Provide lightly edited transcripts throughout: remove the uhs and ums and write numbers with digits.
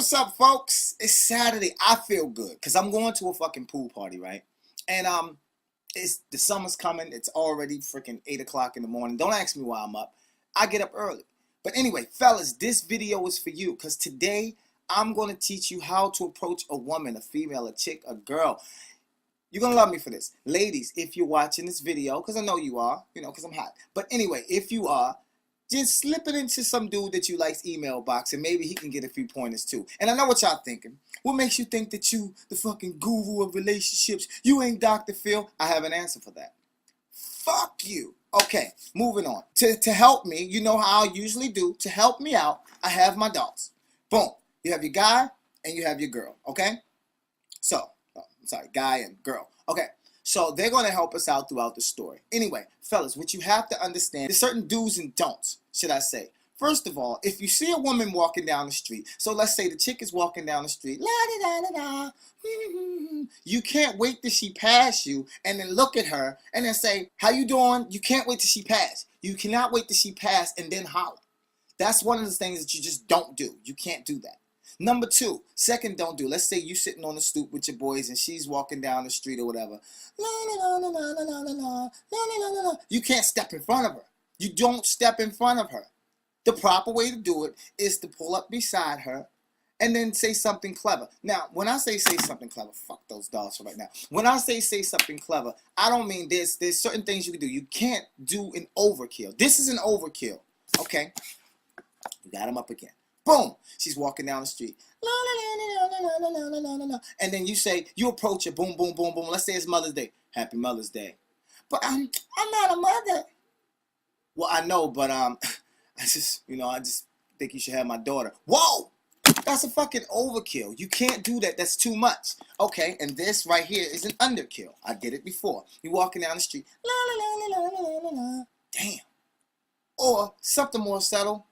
What's up, folks? It's Saturday. I feel good because I'm going to a fucking pool party, right? And it's the summer's coming. It's already freaking 8 o'clock in the morning. Don't ask me why I'm up. I get up early. But anyway, fellas, this video is for you because today I'm going to teach you how to approach a woman, a female, a chick, a girl. You're going to love me for this. Ladies, if you're watching this video, because I know you are, because I'm hot. But anyway, if you are, just slip it into some dude that you like's email box and maybe he can get a few pointers too. And I know what y'all thinking. What makes you think that you, the fucking guru of relationships, you ain't Dr. Phil? I have an answer for that. Fuck you. Okay, moving on. To help me, you know how I usually do, to help me out, I have my dogs. Boom. You have your guy and you have your girl, okay? So, guy and girl. Okay. So they're going to help us out throughout the story. Anyway, fellas, what you have to understand, there's certain do's and don'ts, should I say. First of all, if you see a woman walking down the street, so let's say the chick is walking down the street, la-da-da-da-da, you can't wait till she pass you and then look at her and then say, how you doing? You can't wait till she pass. You cannot wait till she pass and then holler. That's one of the things that you just don't do. You can't do that. Number two, second don't do. Let's say you sitting on the stoop with your boys and she's walking down the street or whatever. You can't step in front of her. You don't step in front of her. The proper way to do it is to pull up beside her and then say something clever. Now, when I say something clever, fuck those dogs for right now. When I say something clever, I don't mean this. There's certain things you can do. You can't do an overkill. This is an overkill. Okay? You got him up again. Boom! She's walking down the street. And then you say, you approach her, boom, boom, boom, boom. Let's say it's Mother's Day. Happy Mother's Day. But I'm not a mother. Well, I know, but I just think you should have my daughter. Whoa! That's a fucking overkill. You can't do that. That's too much. Okay, and this right here is an underkill. I did it before. You're walking down the street. Damn. Or something more subtle.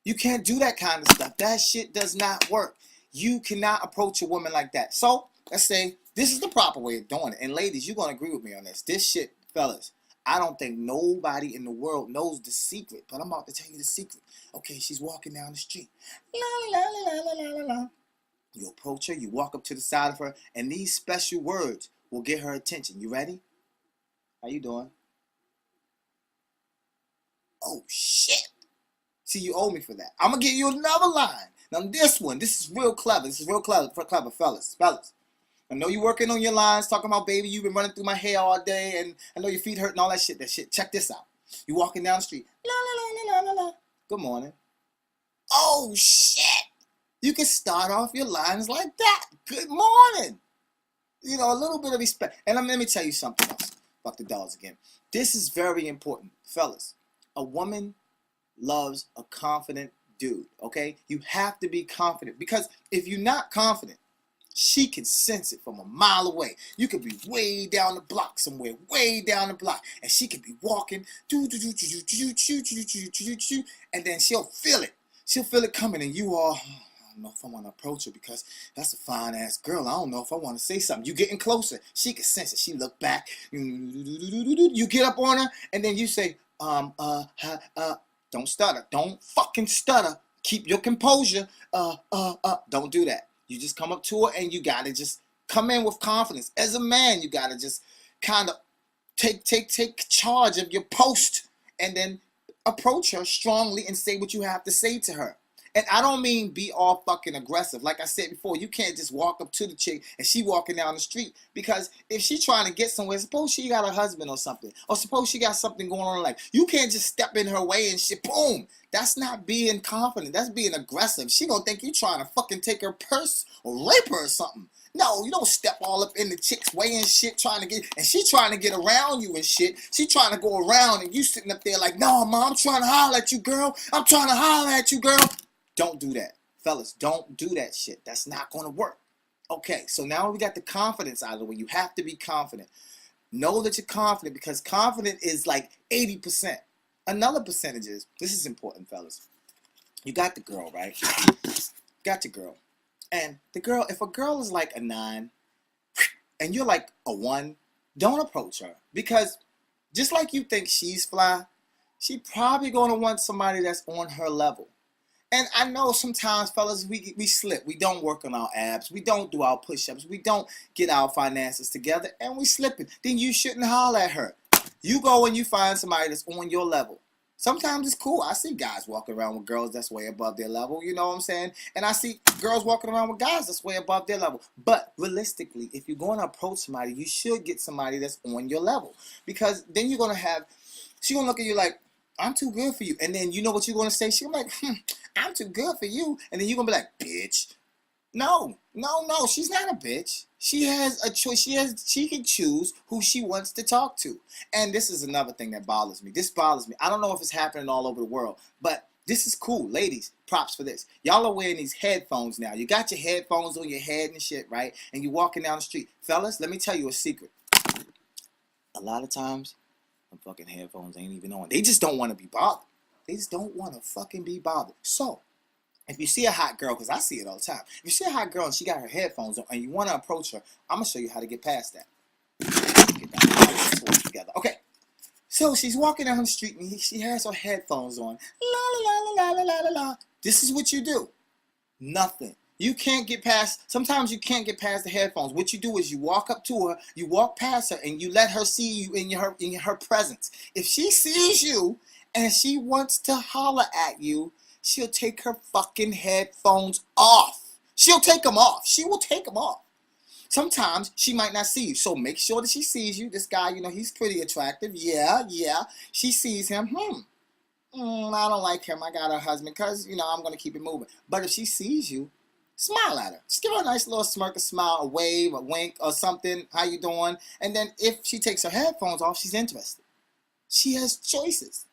You can't do that kind of stuff. That shit does not work. You cannot approach a woman like that. So, let's say this is the proper way of doing it. And ladies, you're going to agree with me on this. This shit, fellas, I don't think nobody in the world knows the secret. But I'm about to tell you the secret. Okay, she's walking down the street. You approach her, you walk up to the side of her, and these special words will get her attention. You ready? How you doing? Oh, shit. See, you owe me for that. I'm going to give you another line. Now, this is real clever. This is real clever, fellas. I know you're working on your lines, talking about, baby, you've been running through my hair all day, and I know your feet hurt and all that shit. Check this out. You're walking down the street. Good morning. Oh, shit. You can start off your lines like that. Good morning. A little bit of respect. And let me tell you something else. Fuck the dogs again. This is very important, fellas. A woman loves a confident dude, okay? You have to be confident because if you're not confident, she can sense it from a mile away. You could be way down the block somewhere, way down the block, and she could be walking, and then she'll feel it. She'll feel it coming, and you are, I don't know if I want to approach her because that's a fine-ass girl. I don't know if I want to say something. You getting closer. She can sense it. She look back. You get up on her, and then you say, don't stutter. Don't fucking stutter. Keep your composure. Don't do that. You just come up to her and you gotta just come in with confidence. As a man, you gotta just kind of take charge of your post and then approach her strongly and say what you have to say to her. And I don't mean be all fucking aggressive. Like I said before, you can't just walk up to the chick and she walking down the street. Because if she trying to get somewhere, suppose she got a husband or something. Or suppose she got something going on in life. You can't just step in her way and shit, boom. That's not being confident. That's being aggressive. She gonna think you trying to fucking take her purse or rape her or something. No, you don't step all up in the chick's way and shit and she trying to get around you and shit. She trying to go around and you sitting up there like, no, mom, I'm trying to holler at you, girl. I'm trying to holler at you, girl. Don't do that. Fellas, don't do that shit. That's not going to work. Okay, so now we got the confidence out of the way. You have to be confident. Know that you're confident because confident is like 80%. Another percentage is, this is important, fellas. You got the girl, right? Got your girl. And the girl, if a girl is like a 9 and you're like a 1, don't approach her. Because just like you think she's fly, she probably going to want somebody that's on her level. And I know sometimes, fellas, we slip. We don't work on our abs. We don't do our push-ups. We don't get our finances together, and we slipping. Then you shouldn't holler at her. You go and you find somebody that's on your level. Sometimes it's cool. I see guys walking around with girls that's way above their level. You know what I'm saying? And I see girls walking around with guys that's way above their level. But realistically, if you're going to approach somebody, you should get somebody that's on your level. Because then you're going to have, she's going to look at you like, I'm too good for you. And then you know what you're going to say? She's like, I'm too good for you. And then you're going to be like, bitch. No, she's not a bitch. She has a choice. She can choose who she wants to talk to. And this is another thing that bothers me. This bothers me. I don't know if it's happening all over the world, but this is cool. Ladies, props for this. Y'all are wearing these headphones now. You got your headphones on your head and shit, right? And you're walking down the street. Fellas, let me tell you a secret. A lot of times, the fucking headphones ain't even on. They just don't want to be bothered. They just don't want to fucking be bothered. So, if you see a hot girl, because I see it all the time. If you see a hot girl and she got her headphones on and you want to approach her, I'm going to show you how to get past that. Get that together. Okay. So she's walking down the street and she has her headphones on. La la la la la la la la. This is what you do. Nothing. You can't get past, sometimes you can't get past the headphones. What you do is you walk up to her, you walk past her, and you let her see you in her presence. If she sees you and she wants to holler at you, she'll take her fucking headphones off. She'll take them off. She will take them off. Sometimes she might not see you, so make sure that she sees you. This guy, you know, he's pretty attractive. Yeah. She sees him. I don't like him. I got a husband because, you know, I'm going to keep it moving. But if she sees you, smile at her. Just give her a nice little smirk, a smile, a wave, a wink, or something. How you doing? And then if she takes her headphones off, she's interested. She has choices.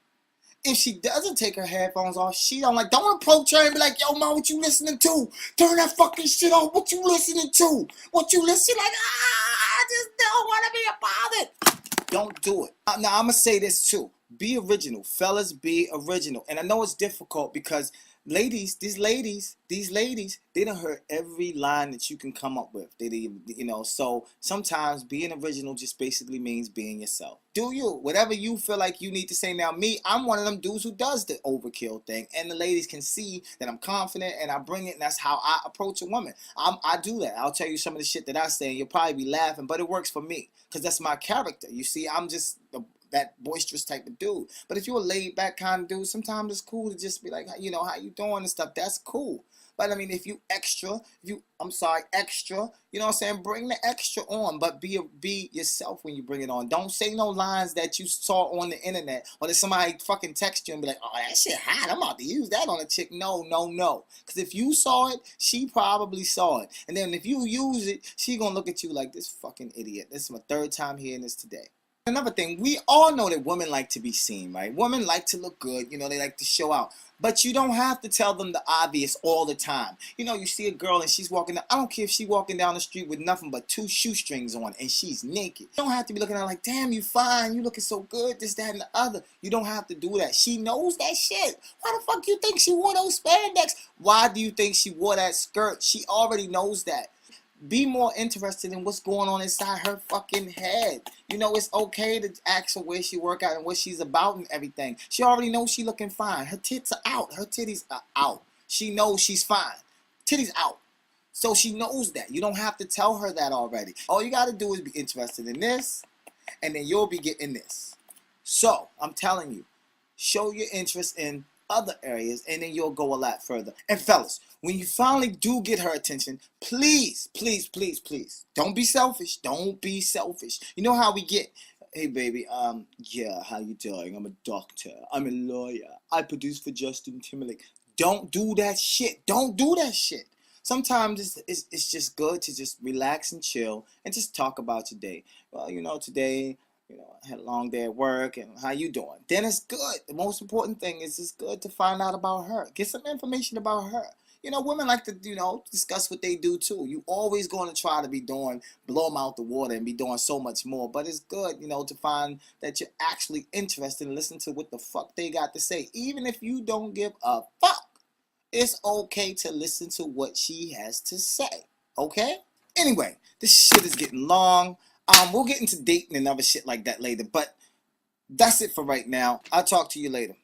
If she doesn't take her headphones off, she don't approach her and be like, yo, ma, what you listening to? Turn that fucking shit off. What you listening to? What you listening? Like, I just don't want to be bothered. Don't do it. Now, I'm going to say this too. Be original. Fellas, be original. And I know it's difficult because these ladies, they done heard every line that you can come up with. So sometimes being original just basically means being yourself. Do you. Whatever you feel like you need to say. Now, me, I'm one of them dudes who does the overkill thing. And the ladies can see that I'm confident and I bring it. And that's how I approach a woman. I do that. I'll tell you some of the shit that I say and you'll probably be laughing. But it works for me because that's my character. You see, I'm just that boisterous type of dude. But if you're a laid back kind of dude, sometimes it's cool to just be like, you know, how you doing and stuff. That's cool. But I mean, if you extra, you know what I'm saying? Bring the extra on, but be yourself when you bring it on. Don't say no lines that you saw on the internet or that somebody fucking text you and be like, oh, that shit hot. I'm about to use that on a chick. No. Because if you saw it, she probably saw it. And then if you use it, she gonna look at you like this fucking idiot. This is my third time hearing this today. Another thing, we all know that women like to be seen, right? Women like to look good, you know, they like to show out. But you don't have to tell them the obvious all the time. You know, you see a girl and she's walking down, I don't care if she's walking down the street with nothing but 2 shoestrings on and she's naked. You don't have to be looking at her like, damn, you fine, you looking so good, this, that, and the other. You don't have to do that. She knows that shit. Why the fuck do you think she wore those spandex? Why do you think she wore that skirt? She already knows that. Be more interested in what's going on inside her fucking head. You know, it's okay to ask her where she work out and what she's about and everything. She already knows she looking fine. Her tits are out. Her titties are out. She knows she's fine. Titties out. So she knows that. You don't have to tell her that already. All you got to do is be interested in this, and then you'll be getting this. So, I'm telling you, show your interest in other areas, and then you'll go a lot further. And fellas, when you finally do get her attention, please, don't be selfish. Don't be selfish. You know how we get, hey baby, yeah, how you doing? I'm a doctor. I'm a lawyer. I produce for Justin Timberlake. Don't do that shit. Don't do that shit. Sometimes it's just good to just relax and chill and just talk about your day. Well, you know, today, you know, I had a long day at work, and how you doing? Then it's good. The most important thing is it's good to find out about her. Get some information about her. You know, women like to, you know, discuss what they do too. You always going to try to be blow them out the water and be doing so much more. But it's good, you know, to find that you're actually interested and listen to what the fuck they got to say. Even if you don't give a fuck, it's okay to listen to what she has to say. Okay? Anyway, this shit is getting long. We'll get into dating and other shit like that later, but that's it for right now. I'll talk to you later.